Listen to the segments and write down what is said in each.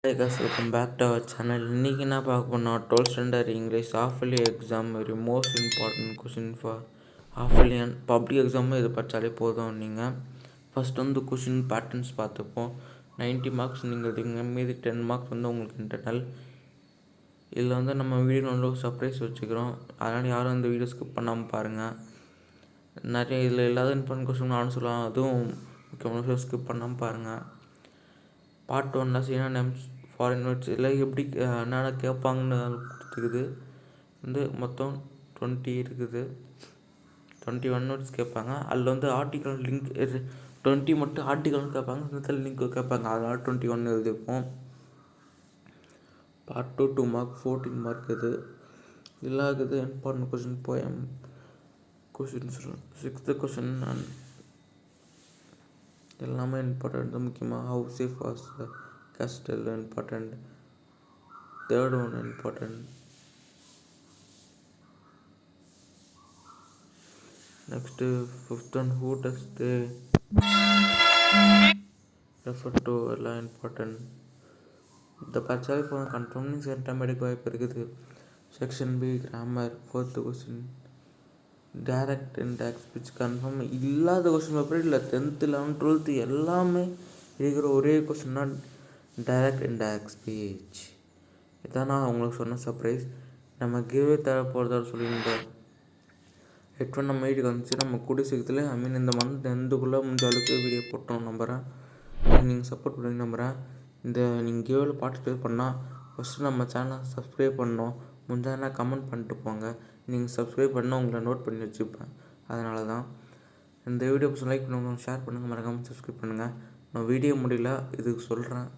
Hey guys, welcome back to our channel. இன்னைக்கு என்ன பார்க்க போனால் 12th standard English half-yearly exam very most important question for half-yearly and public exam இது படித்தாலே போதும். நீங்கள் ஃபஸ்ட் வந்து கொஷின் பேட்டர்ன்ஸ் பார்த்துப்போம். 90 மார்க்ஸ் நீங்கள் எடுங்க, மீதி 10 மார்க்ஸ் வந்து உங்களுக்கு இன்டர்னல். இதில் வந்து நம்ம வீடியோ நல்ல சர்ப்ரைஸ் வச்சுக்கிறோம், அதனால் யாரும் இந்த வீடியோ ஸ்கிப் பண்ணாமல் பாருங்கள். நிறைய இதில் இல்லாத இம்பார்ட்டன்ட் கொஷின் நானும் சொல்லலாம், அதுவும் முக்கியமான ஸ்கிப் பண்ணாமல் பாருங்கள். பார்ட் 1 சினானிம்ஸ் ஃபாரின் வேர்ட்ஸ் இல்லை எப்படி என்னென்ன கேட்பாங்கன்னு கொடுத்துக்குது. வந்து மொத்தம் 20 இருக்குது, 21 வேர்ட்ஸ் கேட்பாங்க. அதில் வந்து ஆர்டிக்கல் லிங்க் 20 மட்டும் ஆர்டிக்கல்னு கேட்பாங்க, இதில் லிங்க் கேட்பாங்க, அதனால் 21 எழுதிப்போம். பார்ட் 2 2 மார்க் 14 மார்க் இது இல்லாகுது. Important question poem questions 6th question எல்லாமே இம்பார்ட்டன்ட் தான். முக்கியமாக how safe was castle important. 3rd one important. Next 5th one who does they refer to எல்லாம் இம்பார்ட்டன்ட். இந்த படித்தாலே போதும், கன்ஃபார்ம் சென்டம் எடுக்க வாய்ப்பு இருக்குது. Section B grammar 4th question direct indirect speech confirm இல்லாத கொஸ்டின் பேப்பர் இல்லை. 10th 11th 12th எல்லாமே இருக்கிற ஒரே கொஸ்டின்னா டைரக்ட் இன்டைரக்ட் ஸ்பீச். இதான் நான் உங்களுக்கு சொன்ன சர்ப்ரைஸ். நம்ம கிவ்வே தேவை போகிறதா சொல்லியிருந்தோம். ஹெட்ஃபோன் நம்ம வீட்டுக்கு வந்துச்சு. நம்ம கூடிய சீக்கிரத்தில் இந்த மந்த் எந்துக்குள்ளே முடிஞ்ச அளவுக்கு வீடியோ போட்டோம் நம்புகிறேன். நீங்கள் சப்போர்ட் பண்ணி நம்புகிறேன். இந்த நீங்கள் கிவ்வேல பார்ட்டிசிபேட் பண்ணால் ஃபஸ்ட்டு நம்ம சேனலை சப்ஸ்கிரைப் பண்ணணும். முடிஞ்சால் கமெண்ட் பண்ணிட்டு போங்க. நீங்கள் சப்ஸ்கிரைப் பண்ணால் உங்களை நோட் பண்ணி வச்சுப்பேன், அதனால தான். இந்த வீடியோ லைக் பண்ணுங்கள், ஷேர் பண்ணுங்கள், மறக்காமல் சப்ஸ்கிரைப் பண்ணுங்கள். நான் வீடியோ முடியல, இதுக்கு சொல்கிறேன்.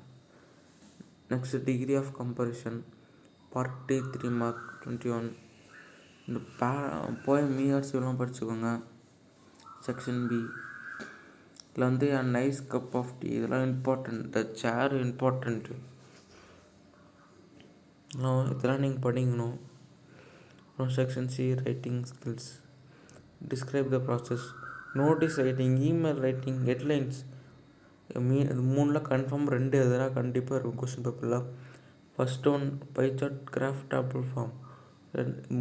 Next degree of comparison part 3 mark 21. இந்த போயம் மீஆர்ஸ் எல்லாம் படிச்சுக்கோங்க. செக்ஷன் பி இதில் வந்து நைஸ் கப் ஆஃப் டீ இதெல்லாம் இம்பார்ட்டண்ட். த சேர் இம்பார்ட்டண்ட்டு, இதெல்லாம் நீங்கள் படிக்கணும். அப்புறம் section C writing skills describe the process. Notice writing, email writing, headlines இது 3ல் கன்ஃபார்ம் 2 எதுனா கண்டிப்பாக இருக்கும் கொஸ்டின் பேப்பரில். First one pie chart graph table form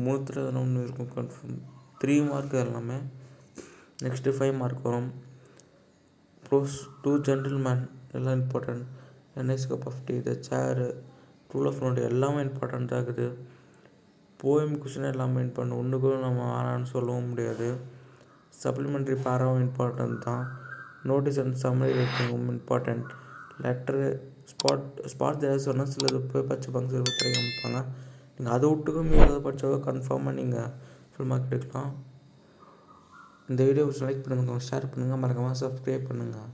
3ல் எதுனா ஒன்று இருக்கும் கன்ஃபார்ம். 3 மார்க் எல்லாமே. நெக்ஸ்ட்டு 5 மார்க் வரும். ப்ரோஸ் 2 ஜென்டில்மேன் எல்லாம் important. Nice cup of tea, the chair, rule of note எல்லாமே இம்பார்ட்டண்ட்டாக இருக்குது. போயம் கொஷின் எல்லாமே இம்பார்ட்டன்ட், ஒன்றுக்கும் நம்ம வேணான்னு சொல்லவும் முடியாது. சப்ளிமெண்ட்ரி பேராவும் இம்பார்ட்டன்ட் தான். நோட்டீஸ் அண்ட் சம்மரி ரைட்டிங்கும் இம்பார்ட்டன்ட். லெட்டரு ஸ்பாட் ஏதாவது சொன்னால் சிலது போய் படிச்சுப்பாங்க, சில படிக்க முடிப்பாங்க. நீங்கள் அதை விட்டுக்கும் ஏதாவது படித்தாலும் கன்ஃபார்மாக நீங்கள் ஃபுல் மார்க் எடுக்கலாம். இந்த வீடியோ லைக் பண்ணுங்கள், ஷேர் பண்ணுங்கள், மறக்காமல் சப்ஸ்கிரைப் பண்ணுங்கள்.